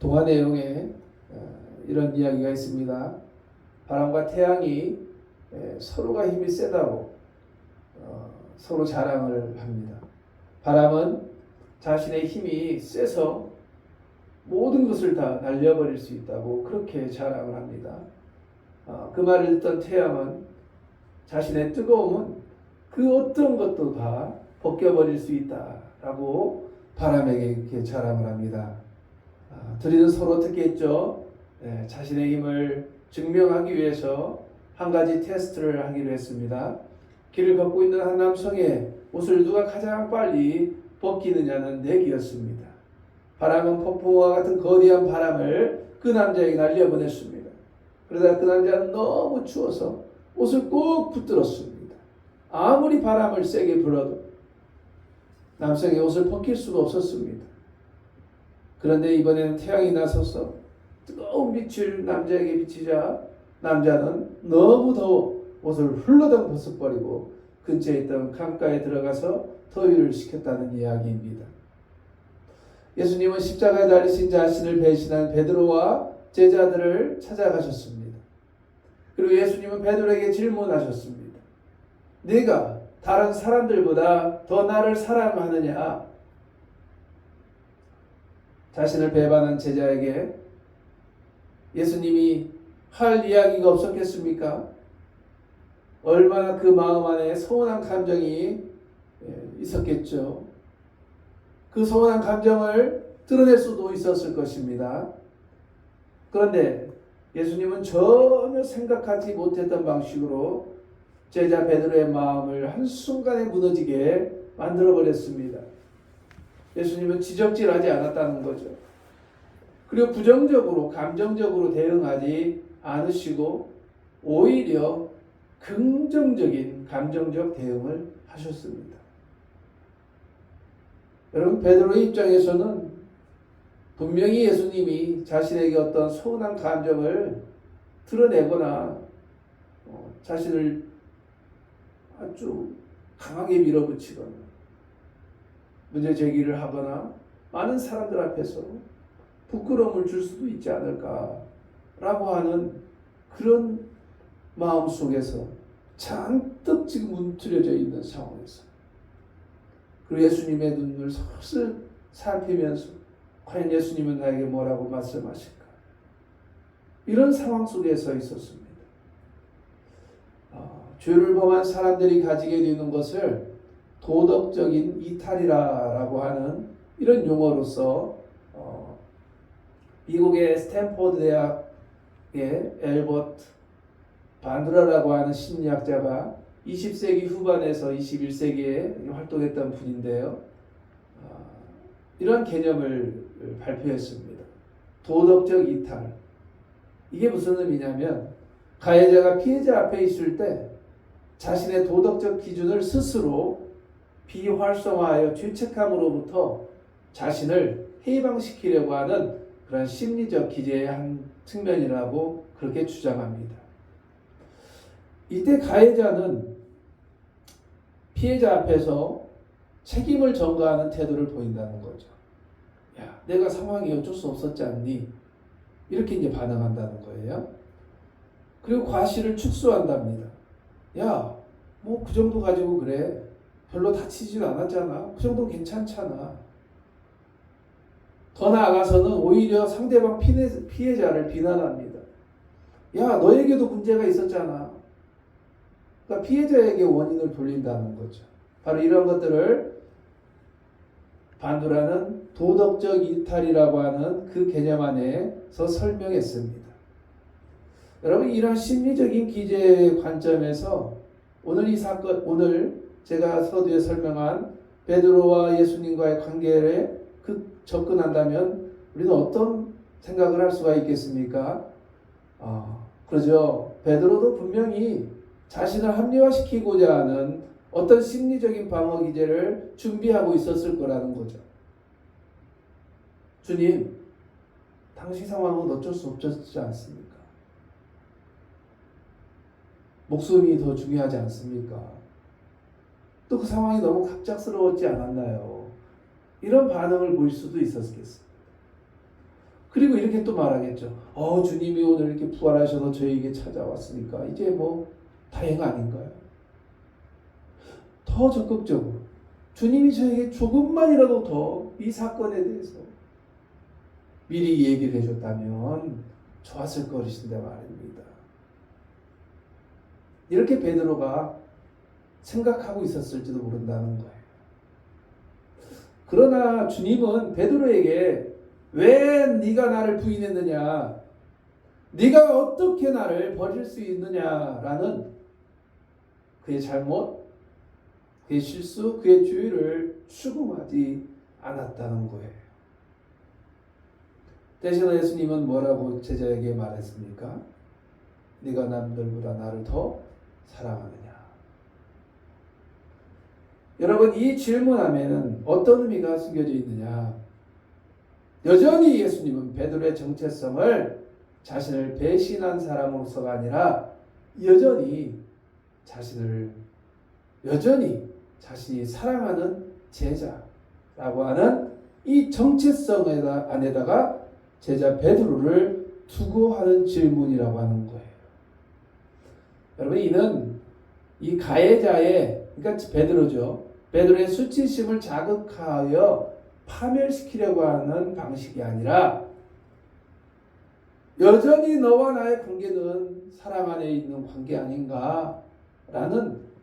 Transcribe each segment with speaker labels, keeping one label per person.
Speaker 1: 동화 내용에 이런 이야기가 있습니다. 바람과 태양이 서로가 힘이 세다고 서로 자랑을 합니다. 바람은 자신의 힘이 세서 모든 것을 다 날려버릴 수 있다고 그렇게 자랑을 합니다. 그 말을 듣던 태양은 자신의 뜨거움은 그 어떤 것도 다 벗겨버릴 수 있다라고 바람에게 이렇게 자랑을 합니다. 둘이는 서로 어떻게 했죠? 자신의 힘을 증명하기 위해서 한 가지 테스트를 하기로 했습니다. 길을 걷고 있는 한 남성의 옷을 누가 가장 빨리 벗기느냐는 내기였습니다. 바람은 폭풍과 같은 거대한 바람을 그 남자에게 날려보냈습니다. 그러다 그 남자는 너무 추워서 옷을 꼭 붙들었습니다. 아무리 바람을 세게 불어도 남성의 옷을 벗길 수가 없었습니다. 그런데 이번에는 태양이 나서서 뜨거운 빛을 남자에게 비치자 남자는 너무 더워 옷을 훌러덩 벗어버리고 근처에 있던 강가에 들어가서 더위를 식혔다는 이야기입니다. 예수님은 십자가에 달리신 자신을 배신한 베드로와 제자들을 찾아가셨습니다. 그리고 예수님은 베드로에게 질문하셨습니다. 네가 다른 사람들보다 더 나를 사랑하느냐? 자신을 배반한 제자에게 예수님이 할 이야기가 없었겠습니까? 얼마나 그 마음 안에 서운한 감정이 있었겠죠. 그 서운한 감정을 드러낼 수도 있었을 것입니다. 그런데 예수님은 전혀 생각하지 못했던 방식으로 제자 베드로의 마음을 한순간에 무너지게 만들어버렸습니다. 예수님은 지적질하지 않았다는 거죠. 그리고 부정적으로 감정적으로 대응하지 않으시고 오히려 긍정적인 감정적 대응을 하셨습니다. 여러분, 베드로의 입장에서는 분명히 예수님이 자신에게 어떤 서운한 감정을 드러내거나 자신을 아주 강하게 밀어붙이거나 문제 제기를 하거나 많은 사람들 앞에서 부끄러움을 줄 수도 있지 않을까라고 하는 그런 마음 속에서 잔뜩 지금 움츠려져 있는 상황에서 그리고 예수님의 눈을 슬슬 살피면서 과연 예수님은 나에게 뭐라고 말씀하실까? 이런 상황 속에 서 있었습니다. 죄를 범한 사람들이 가지게 되는 것을 도덕적인 이탈이라고 하는 이런 용어로서 미국의 스탠포드 대학의 엘버트 반드라라고 하는 심리학자가 20세기 후반에서 21세기에 활동했던 분인데요. 이런 개념을 발표했습니다. 도덕적 이탈. 이게 무슨 의미냐면 가해자가 피해자 앞에 있을 때 자신의 도덕적 기준을 스스로 비활성화하여 죄책감으로부터 자신을 해방시키려고 하는 그런 심리적 기제의 한 측면이라고 그렇게 주장합니다. 이때 가해자는 피해자 앞에서 책임을 전가하는 태도를 보인다는 거죠. 야, 내가 상황이 어쩔 수 없었지 않니? 이렇게 이제 반응한다는 거예요. 그리고 과실을 축소한답니다. 야, 뭐 그 정도 가지고 그래. 별로 다치지도 않았잖아. 그 정도 괜찮잖아. 더 나아가서는 오히려 상대방 피해자를 비난합니다. 야, 너에게도 문제가 있었잖아. 그러니까 피해자에게 원인을 돌린다는 거죠. 바로 이런 것들을 반두라는 도덕적 이탈이라고 하는 그 개념 안에서 설명했습니다. 여러분, 이런 심리적인 기제의 관점에서 오늘 이 사건, 오늘 제가 서두에 설명한 베드로와 예수님과의 관계에 접근한다면 우리는 어떤 생각을 할 수가 있겠습니까? 그러죠. 베드로도 분명히 자신을 합리화시키고자 하는 어떤 심리적인 방어 기제를 준비하고 있었을 거라는 거죠. 주님, 당시 상황은 어쩔 수 없지 않습니까? 목숨이 더 중요하지 않습니까? 또 그 상황이 너무 갑작스러웠지 않았나요? 이런 반응을 보일 수도 있었겠습니다. 그리고 이렇게 또 말하겠죠. 주님이 오늘 이렇게 부활하셔서 저희에게 찾아왔으니까 이제 뭐 다행 아닌가요? 더 적극적으로 주님이 저에게 조금만이라도 더 이 사건에 대해서 미리 얘기를 해줬다면 좋았을 것인데 말입니다. 이렇게 베드로가 생각하고 있었을지도 모른다는 거예요. 그러나 주님은 베드로에게 왜 네가 나를 부인했느냐, 네가 어떻게 나를 버릴 수 있느냐라는 그의 잘못, 그의 실수, 그의 주의를 추궁하지 않았다는 거예요. 대신 예수님은 뭐라고 제자에게 말했습니까? 네가 남들보다 나를 더 사랑하느냐. 여러분, 이 질문 안에는 어떤 의미가 숨겨져 있느냐? 여전히 예수님은 베드로의 정체성을 자신을 배신한 사람으로서가 아니라 여전히 자신이 사랑하는 제자라고 하는 이 정체성 안에다가 제자 베드로를 두고 하는 질문이라고 하는 거예요. 여러분, 이는 이 가해자의, 그러니까 베드로죠. 베드로의 수치심을 자극하여 파멸시키려고 하는 방식이 아니라 여전히 너와 나의 관계는 사랑 안에 있는 관계 아닌가라는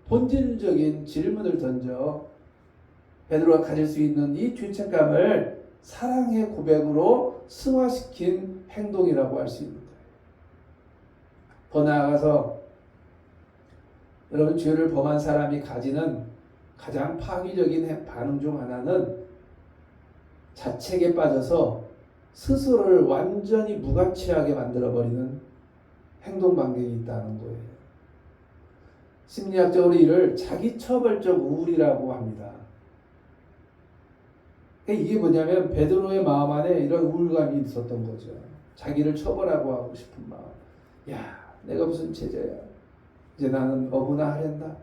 Speaker 1: 본질적인 질문을 던져 베드로가 가질 수 있는 이 죄책감을 사랑의 고백으로 승화시킨 행동이라고 할 수 있는 거예요. 더 나아가서 여러분, 죄를 범한 사람이 가지는 가장 파괴적인 반응 중 하나는 자책에 빠져서 스스로를 완전히 무가치하게 만들어버리는 행동 반경이 있다는 거예요. 심리학적으로 이를 자기처벌적 우울이라고 합니다. 이게 뭐냐면 베드로의 마음 안에 이런 우울감이 있었던 거죠. 자기를 처벌하고 하고 싶은 마음. 야, 내가 무슨 제자야. 이제 나는 어부나 하련다.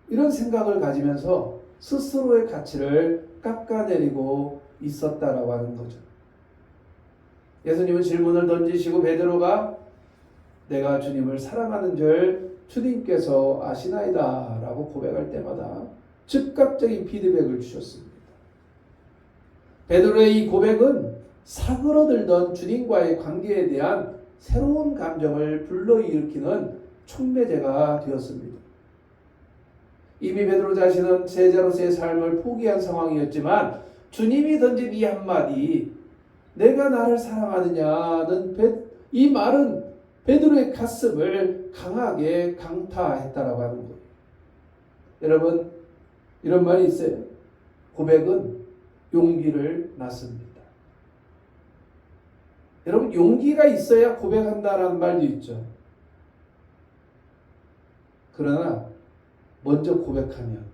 Speaker 1: 이런 생각을 가지면서 스스로의 가치를 깎아내리고 있었다라고 하는 거죠. 예수님은 질문을 던지시고 베드로가 내가 주님을 사랑하는 줄 주님께서 아시나이다 라고 고백할 때마다 즉각적인 피드백을 주셨습니다. 베드로의 이 고백은 사그러들던 주님과의 관계에 대한 새로운 감정을 불러일으키는 촉매제가 되었습니다. 이미 베드로 자신은 제자로서의 삶을 포기한 상황이었지만 주님이 던진 이 한마디, 내가 나를 사랑하느냐는 이 말은 베드로의 가슴을 강하게 강타했다라고 하는 거예요. 여러분, 이런 말이 있어요. 고백은 용기를 낳습니다. 여러분, 용기가 있어야 고백한다라는 말도 있죠. 그러나 먼저 고백하면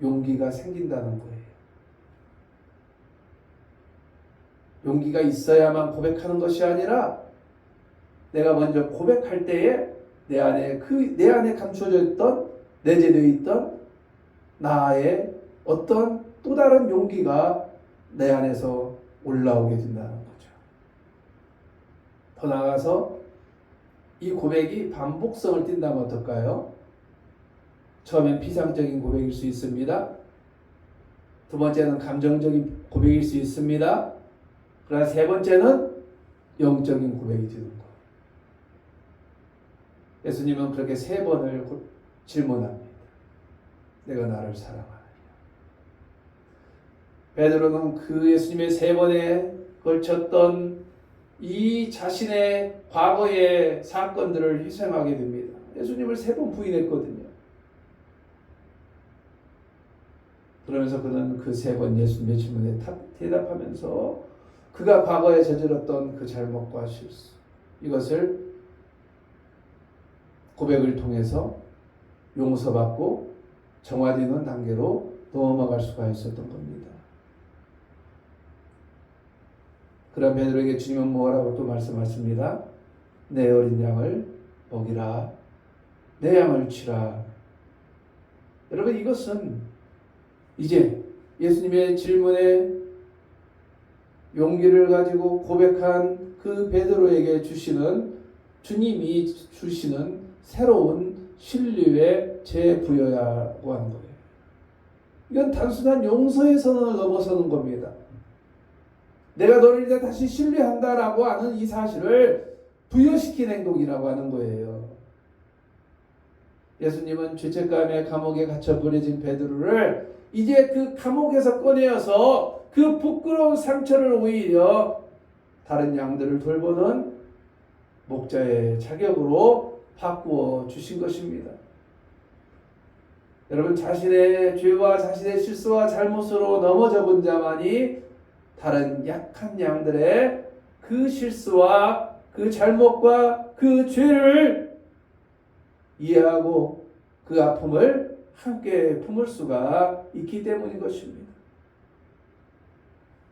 Speaker 1: 용기가 생긴다는 거예요. 용기가 있어야만 고백하는 것이 아니라 내가 먼저 고백할 때에 내 안에 감춰져 있던, 내재되어 있던 나의 어떤 또 다른 용기가 내 안에서 올라오게 된다는 거죠. 더 나아가서 이 고백이 반복성을 띈다면 어떨까요? 처음엔 피상적인 고백일 수 있습니다. 두 번째는 감정적인 고백일 수 있습니다. 그러나 세 번째는 영적인 고백이 되는 거예요. 예수님은 그렇게 세 번을 질문합니다. 내가 나를 사랑하느냐. 베드로는 그 예수님의 세 번에 걸쳤던 이 자신의 과거의 사건들을 희생하게 됩니다. 예수님을 세 번 부인했거든요. 그러면서 그는 그 세 번 예수님의 질문에 대답하면서 그가 과거에 저질렀던 그 잘못과 실수, 이것을 고백을 통해서 용서받고 정화되는 단계로 넘어갈 수가 있었던 겁니다. 그런 베드로에게 주님은 뭐라고 또 말씀하십니다. 내 어린 양을 먹이라, 내 양을 치라. 여러분, 이것은 이제 예수님의 질문에 용기를 가지고 고백한 그 베드로에게 주님이 주시는 새로운 신뢰의 재부여라고 하는 거예요. 이건 단순한 용서의 선언을 넘어서는 겁니다. 내가 너를 이제 다시 신뢰한다라고 하는 이 사실을 부여시킨 행동이라고 하는 거예요. 예수님은 죄책감에 감옥에 갇혀 버려진 베드로를 이제 그 감옥에서 꺼내어서 그 부끄러운 상처를 오히려 다른 양들을 돌보는 목자의 자격으로 바꾸어 주신 것입니다. 여러분, 자신의 죄와 자신의 실수와 잘못으로 넘어져 본 자만이 다른 약한 양들의 그 실수와 그 잘못과 그 죄를 이해하고 그 아픔을 함께 품을 수가 있기 때문인 것입니다.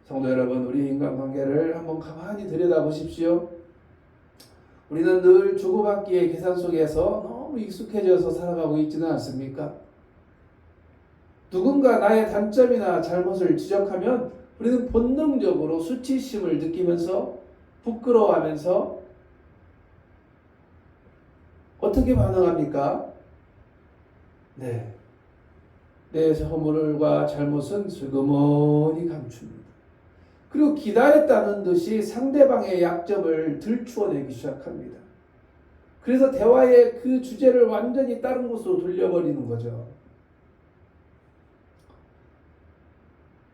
Speaker 1: 성도 여러분, 우리 인간관계를 한번 가만히 들여다보십시오. 우리는 늘 주고받기의 계산 속에서 너무 익숙해져서 살아가고 있지는 않습니까? 누군가 나의 단점이나 잘못을 지적하면 우리는 본능적으로 수치심을 느끼면서 부끄러워하면서 어떻게 반응합니까? 네, 내 허물과 잘못은 슬그머니 감춥니다. 그리고 기다렸다는 듯이 상대방의 약점을 들추어내기 시작합니다. 그래서 대화의 그 주제를 완전히 다른 곳으로 돌려버리는 거죠.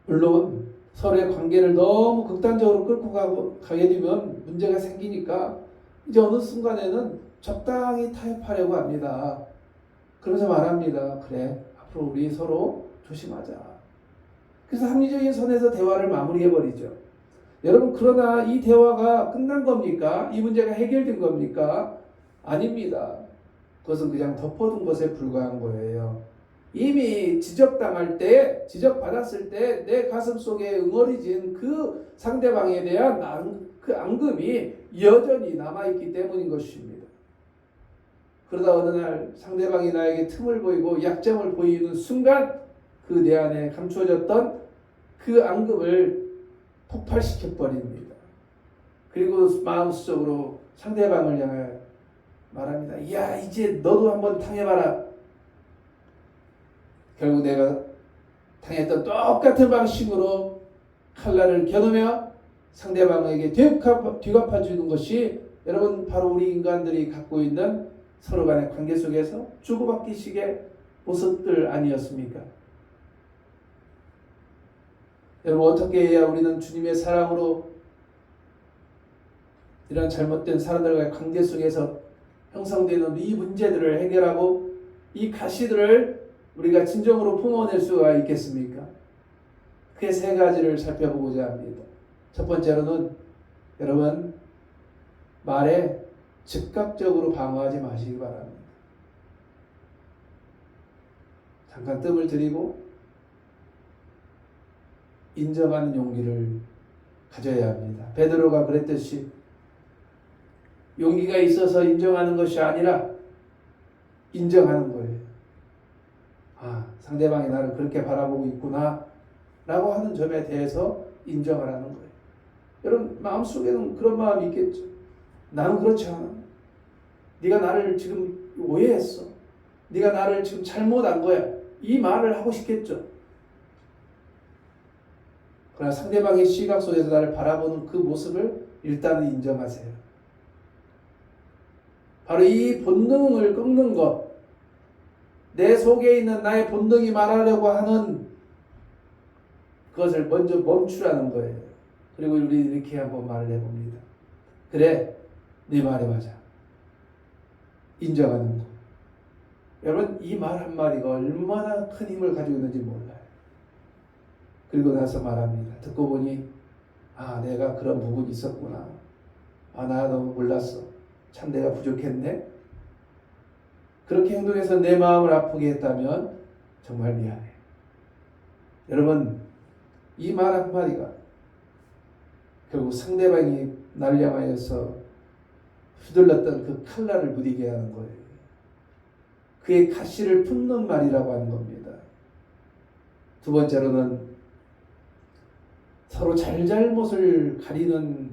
Speaker 1: 물론 서로의 관계를 너무 극단적으로 끌고 가게 되면 문제가 생기니까 이제 어느 순간에는 적당히 타협하려고 합니다. 그러면서 말합니다. 그래, 앞으로 우리 서로 조심하자. 그래서 합리적인 선에서 대화를 마무리해버리죠. 여러분, 그러나 이 대화가 끝난 겁니까? 이 문제가 해결된 겁니까? 아닙니다. 그것은 그냥 덮어둔 것에 불과한 거예요. 이미 지적당할 때, 지적받았을 때 내 가슴 속에 응어리진 그 상대방에 대한 그 앙금이 여전히 남아있기 때문인 것입니다. 그러다 어느 날 상대방이 나에게 틈을 보이고 약점을 보이는 순간 그 내 안에 감추어졌던 그 앙금을 폭발시켜 버립니다. 그리고 마음속으로 상대방을 향해 말합니다. 야, 이제 너도 한번 당해봐라. 결국 내가 당했던 똑같은 방식으로 칼날을 겨누며 상대방에게 뒤갚아주는 것이 여러분 바로 우리 인간들이 갖고 있는 서로 간의 관계 속에서 주고받기식의 모습들 아니었습니까? 여러분, 어떻게 해야 우리는 주님의 사랑으로 이런 잘못된 사람들과의 관계 속에서 형성되는 이 문제들을 해결하고 이 가시들을 우리가 진정으로 품어낼 수가 있겠습니까? 그 세 가지를 살펴보고자 합니다. 첫 번째로는 여러분, 말에 즉각적으로 방어하지 마시기 바랍니다. 잠깐 뜸을 들이고 인정하는 용기를 가져야 합니다. 베드로가 그랬듯이 용기가 있어서 인정하는 것이 아니라 인정하는 거예요. 아, 상대방이 나를 그렇게 바라보고 있구나 라고 하는 점에 대해서 인정하라는 거예요. 여러분, 마음속에는 그런 마음이 있겠죠. 나는 그렇지 않아. 네가 나를 지금 오해했어. 네가 나를 지금 잘못한 거야. 이 말을 하고 싶겠죠. 그러나 상대방의 시각 속에서 나를 바라보는 그 모습을 일단은 인정하세요. 바로 이 본능을 꺾는 것, 내 속에 있는 나의 본능이 말하려고 하는 그것을 먼저 멈추라는 거예요. 그리고 우리 이렇게 한번 말을 해봅니다. 그래, 네 말이 맞아. 인정하는 것. 여러분, 이 말 한마디가 얼마나 큰 힘을 가지고 있는지 몰라요. 그리고 나서 말합니다. 듣고 보니 아, 내가 그런 부분이 있었구나. 아, 나 너무 몰랐어. 참 내가 부족했네. 그렇게 행동해서 내 마음을 아프게 했다면 정말 미안해. 여러분, 이 말 한마디가 결국 상대방이 나를 향하여서 휘둘렀던 그 칼날을 무디게 하는 거예요. 그의 가시를 품는 말이라고 하는 겁니다. 두 번째로는 서로 잘잘못을 가리는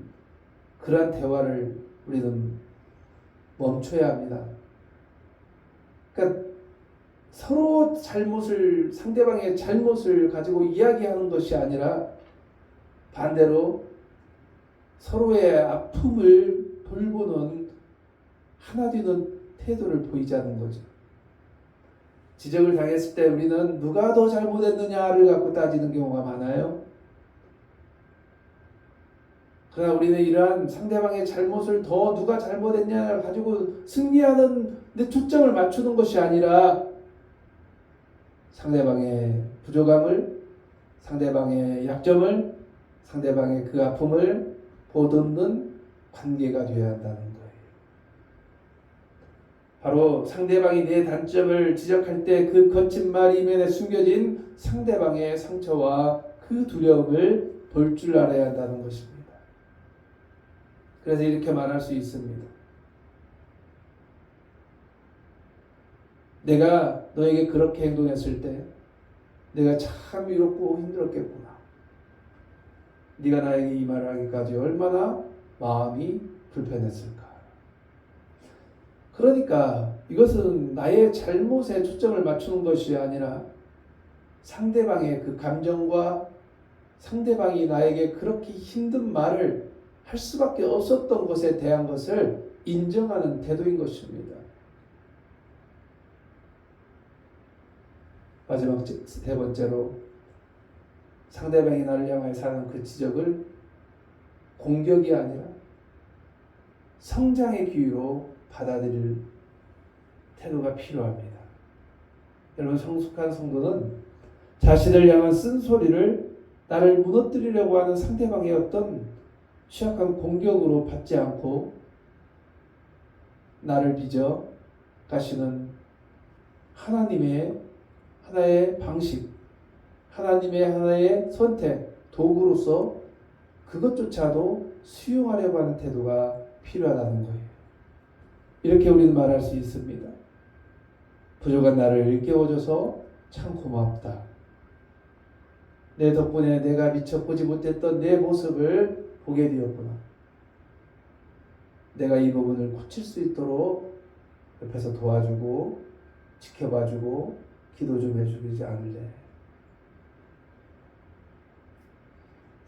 Speaker 1: 그러한 대화를 우리는 멈춰야 합니다. 그러니까 서로 상대방의 잘못을 가지고 이야기하는 것이 아니라 반대로 서로의 아픔을 돌보는 하나 되는 태도를 보이자는 거죠. 지적을 당했을 때 우리는 누가 더 잘못했느냐를 갖고 따지는 경우가 많아요. 그러나 우리는 이러한 상대방의 잘못을 더 누가 잘못했냐를 가지고 승리하는 데 초점을 맞추는 것이 아니라 상대방의 부족함을, 상대방의 약점을, 상대방의 그 아픔을 보듬는 관계가 되어야 한다는 거예요. 바로 상대방이 내 단점을 지적할 때 그 거친 말 이면에 숨겨진 상대방의 상처와 그 두려움을 볼 줄 알아야 한다는 것입니다. 그래서 이렇게 말할 수 있습니다. 내가 너에게 그렇게 행동했을 때 내가 참 위롭고 힘들었겠구나. 네가 나에게 이 말을 하기까지 얼마나 마음이 불편했을까. 그러니까 이것은 나의 잘못에 초점을 맞추는 것이 아니라 상대방의 그 감정과 상대방이 나에게 그렇게 힘든 말을 할 수밖에 없었던 것에 대한 것을 인정하는 태도인 것입니다. 마지막 세 번째로 상대방이 나를 향하여 사는 그 지적을 공격이 아니라 성장의 기회로 받아들일 태도가 필요합니다. 여러분, 성숙한 성도는 자신을 향한 쓴소리를 나를 무너뜨리려고 하는 상대방의 어떤 취약한 공격으로 받지 않고 나를 빚어 가시는 하나님의 하나의 방식, 하나님의 하나의 선택, 도구로서 그것조차도 수용하려고 하는 태도가 필요하다는 거예요. 이렇게 우리는 말할 수 있습니다. 부족한 나를 일깨워줘서 참 고맙다. 내 덕분에 내가 미처 보지 못했던 내 모습을 보게 되었구나. 내가 이 부분을 고칠 수 있도록 옆에서 도와주고 지켜봐주고 기도 좀 해주지 않을래.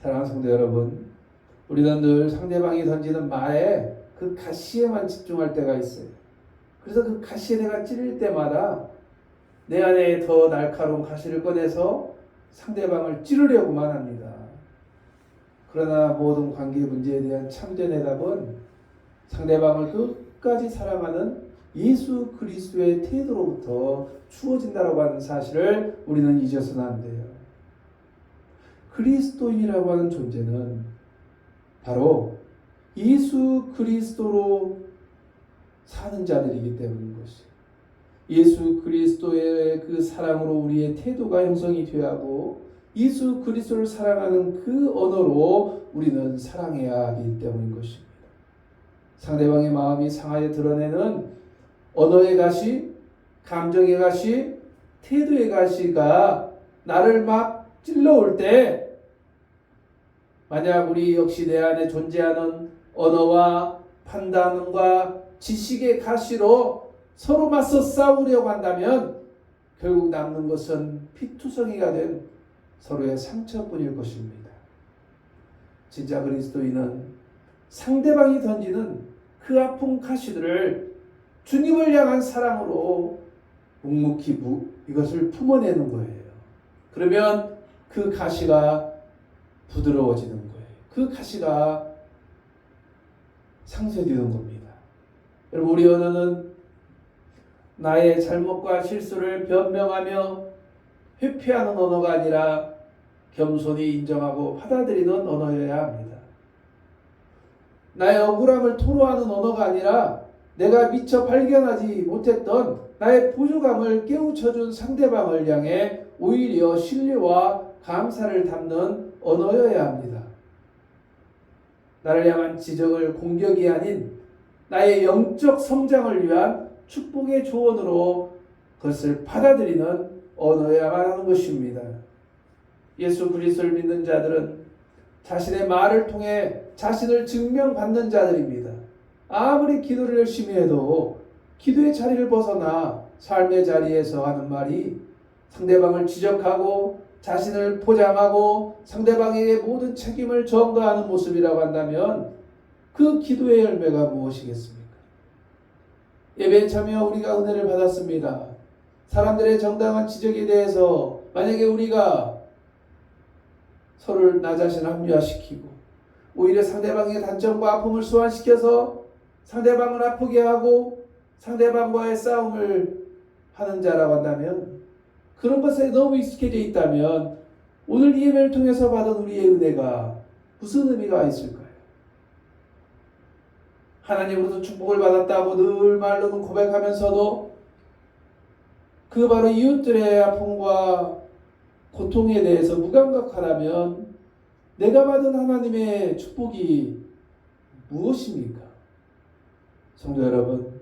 Speaker 1: 사랑하는 성도 여러분, 우리는 늘 상대방이 던지는 말에 그 가시에만 집중할 때가 있어요. 그래서 그 가시에 내가 찌를 때마다 내 안에 더 날카로운 가시를 꺼내서 상대방을 찌르려고만 합니다. 그러나 모든 관계 문제에 대한 참된 해답은 상대방을 끝까지 사랑하는 예수 그리스도의 태도로부터 주어진다라고 하는 사실을 우리는 잊어서는 안 돼요. 그리스도인이라고 하는 존재는 바로 예수 그리스도로 사는 자들이기 때문인 것이에요. 예수 그리스도의 그 사랑으로 우리의 태도가 형성이 되어야 하고 예수 그리스도를 사랑하는 그 언어로 우리는 사랑해야 하기 때문인 것입니다. 상대방의 마음이 상하여 드러내는 언어의 가시, 감정의 가시, 태도의 가시가 나를 막 찔러올 때 만약 우리 역시 내 안에 존재하는 언어와 판단과 지식의 가시로 서로 맞서 싸우려고 한다면 결국 남는 것은 피투성이가 된 서로의 상처뿐일 것입니다. 진짜 그리스도인은 상대방이 던지는 그 아픈 가시들을 주님을 향한 사랑으로 묵묵히 이것을 품어내는 거예요. 그러면 그 가시가 부드러워지는 거예요. 그 가시가 상쇄되는 겁니다. 여러분, 우리 언어는 나의 잘못과 실수를 변명하며 회피하는 언어가 아니라 겸손히 인정하고 받아들이는 언어여야 합니다. 나의 억울함을 토로하는 언어가 아니라 내가 미처 발견하지 못했던 나의 부족함을 깨우쳐준 상대방을 향해 오히려 신뢰와 감사를 담는 언어여야 합니다. 나를 향한 지적을 공격이 아닌 나의 영적 성장을 위한 축복의 조언으로 그것을 받아들이는 언어여야만 하는 것입니다. 예수 그리스도를 믿는 자들은 자신의 말을 통해 자신을 증명받는 자들입니다. 아무리 기도를 열심히 해도 기도의 자리를 벗어나 삶의 자리에서 하는 말이 상대방을 지적하고 자신을 포장하고 상대방에게 모든 책임을 전가하는 모습이라고 한다면 그 기도의 열매가 무엇이겠습니까? 예배에 참여 우리가 은혜를 받았습니다. 사람들의 정당한 지적에 대해서 만약에 우리가 서로를 나 자신을 합리화시키고 오히려 상대방의 단점과 아픔을 소환시켜서 상대방을 아프게 하고 상대방과의 싸움을 하는 자라고 한다면, 그런 것에 너무 익숙해져 있다면 오늘 이 예배를 통해서 받은 우리의 은혜가 무슨 의미가 있을까요? 하나님으로부터 축복을 받았다고 늘 말로는 고백하면서도 그 바로 이웃들의 아픔과 고통에 대해서 무감각하다면 내가 받은 하나님의 축복이 무엇입니까? 성도 여러분,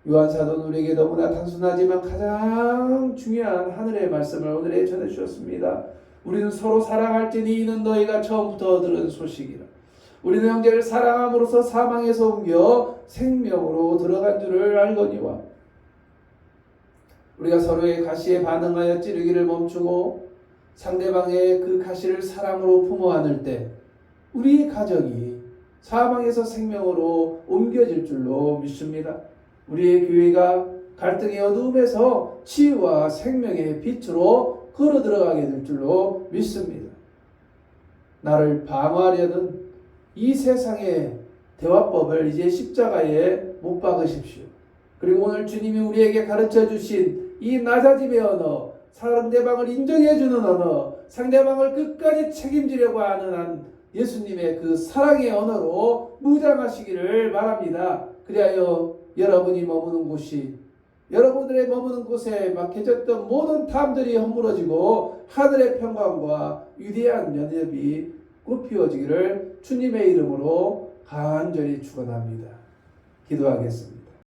Speaker 1: 요한사도는 우리에게 너무나 단순하지만 가장 중요한 하늘의 말씀을 오늘에 전해주셨습니다. 우리는 서로 사랑할지니 이는 너희가 처음부터 들은 소식이라. 우리는 형제를 사랑함으로써 사망에서 옮겨 생명으로 들어간 줄을 알거니와. 우리가 서로의 가시에 반응하여 찌르기를 멈추고 상대방의 그 가시를 사랑으로 품어 안을 때 우리의 가정이 사망에서 생명으로 옮겨질 줄로 믿습니다. 우리의 교회가 갈등의 어두움에서 치유와 생명의 빛으로 걸어 들어가게 될 줄로 믿습니다. 나를 방어하려는 이 세상의 대화법을 이제 십자가에 못 박으십시오. 그리고 오늘 주님이 우리에게 가르쳐 주신 이 낮아짐의 언어, 상대방을 인정해주는 언어, 상대방을 끝까지 책임지려고 하는 한 예수님의 그 사랑의 언어로 무장하시기를 바랍니다. 그리하여 여러분이 머무는 곳이, 여러분들의 머무는 곳에 막혀졌던 모든 탐들이 허물어지고 하늘의 평강과 위대한 연협이 꽃피워지기를 주님의 이름으로 간절히 축원합니다. 기도하겠습니다.